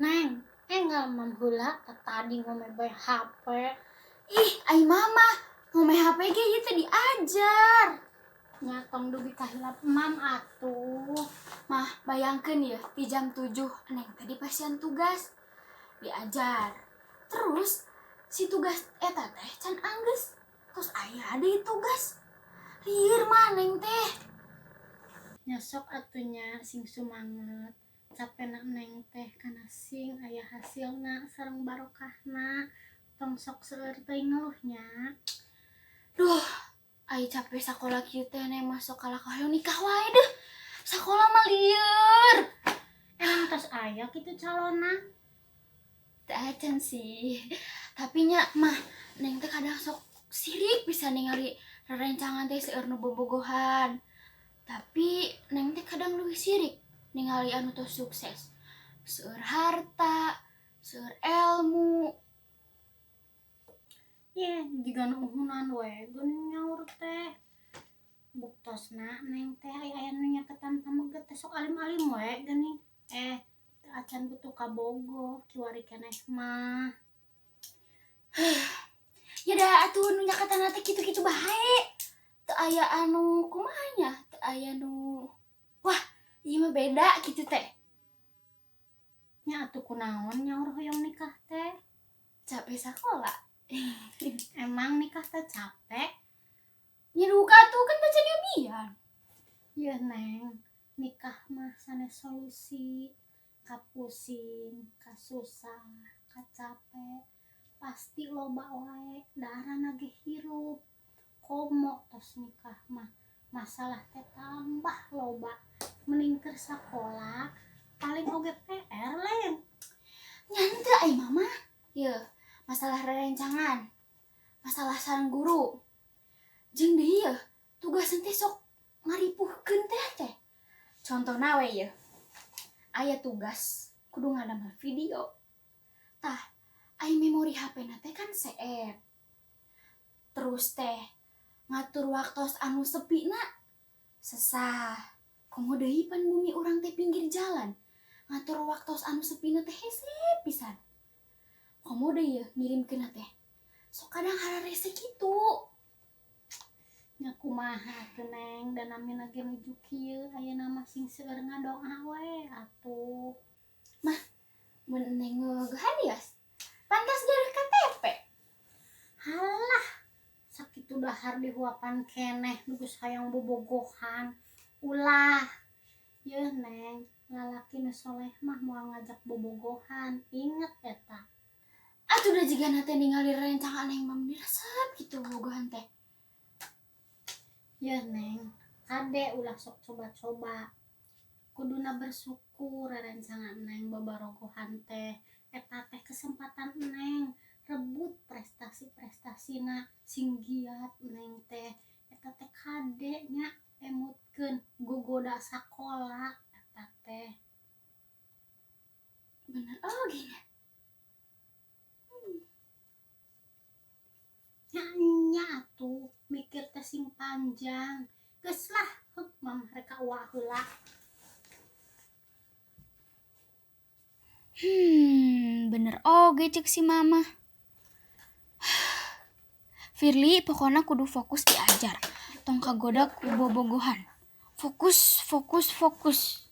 Neng, enggak mamhula tadi ngomong bae HP. Ih, ai mama, ngomong HP ge ieu teh diajar. Nyatong dugi kahilap mam atuh. Mah, bayangkeun ya, di jam 7 neng tadi pasien tugas diajar. Terus si tugas eta teh can anggeus. Terus aya deui tugas. Lieur mah neng teh. Nyesok atunya sing sumanget. Capena neng teh kana sing aya hasilna sareng barokahna. Tong sok seueur teuing ngeluhnya. Duh, ai capek sakola kieu teh neng masuk kalah hoyong nikah wae deh. Sakola mah lieur. Emang tos aya kitu calona? Teu acan sih. Tapi nya mah neng teh kadang sok sirik bisa ningali rerencangan teh seueur nu bobogohan. Tapi neng teh kadang leuwih sirik ningali anu tos sukses. Seueur harta, seueur ilmu. Jika nu uhunan we geuning nyaur teh. Buktosna neng teh aya nu nyaketan pameget teh sok alim-alim we geuning. Teu acan butuh kabogo kiwari keneh mah. Ya da atuh nu nyaketan teh kitu-kitu bae. Teu aya anu kumaha nya, teu aya nu wah, ieu mah beda kitu teh. Nya atuh kunaon nyaur hoyong nikah teh? Capek sakola. Emang nikah teh capek? Nya duka tuh kan baca diabian. Iya neng, nikah mah sanes solusi. Kapusing, kasusah, kacapek. Pasti loba wae, daharana ge hirup. Komo tos nikah mah masalah teh tambah loba. Mending keur sakola paling oge PR lain. Nya henteu ai mama. Yeuh, masalah rerencangan. Masalah sareng guru. Jeung deui yeuh, tugas teh sok ngaripuhkeun teh. Contona we yeuh. Aya tugas kudu ngadamel video. Tah, ai memori HP-na teh kan seep. Terus teh ngatur waktos anu sepina sesah. Komo deui pan bumi urang teh pinggir jalan. Ngatur waktos anu sepina teh hese pisan. Komo deui yeuh ngirimkeunna teh. Sok kadang hararese kitu. Nya kumaha teu neng, da namina ge nuju kieu ayeuna mah sing seueur ngadoa we atuh. Mah, mun neng ngehadias. Pantas gareuh KTP. Halah, sakitu dahar dihuapan keneh geus hayang bobogohan. Ulah. Yeuh neng, lalaki nu soleh mah moal ngajak bobogohan. Inget eta. Atuh da jigana teh ningali rerencangan neng mah diresep kitu bobogohan teh. Yeuh neng, kade ulah sok coba-coba. Kuduna bersyukur rerencangan neng babarogohan teh. Eta teh kesempatan neng rebut prestasi-prestasina sing giat neng teh. Eta teh kade nya emutkeun gogoda sakola eta teh. Bener nya. Nya atuh mikir teh sing panjang. Geus lah, mam reka euah heula. Bener oge cek si mama. Firly pokoknya kudu fokus diajar. Tong kagoda ku bobogohan. Fokus, fokus, fokus.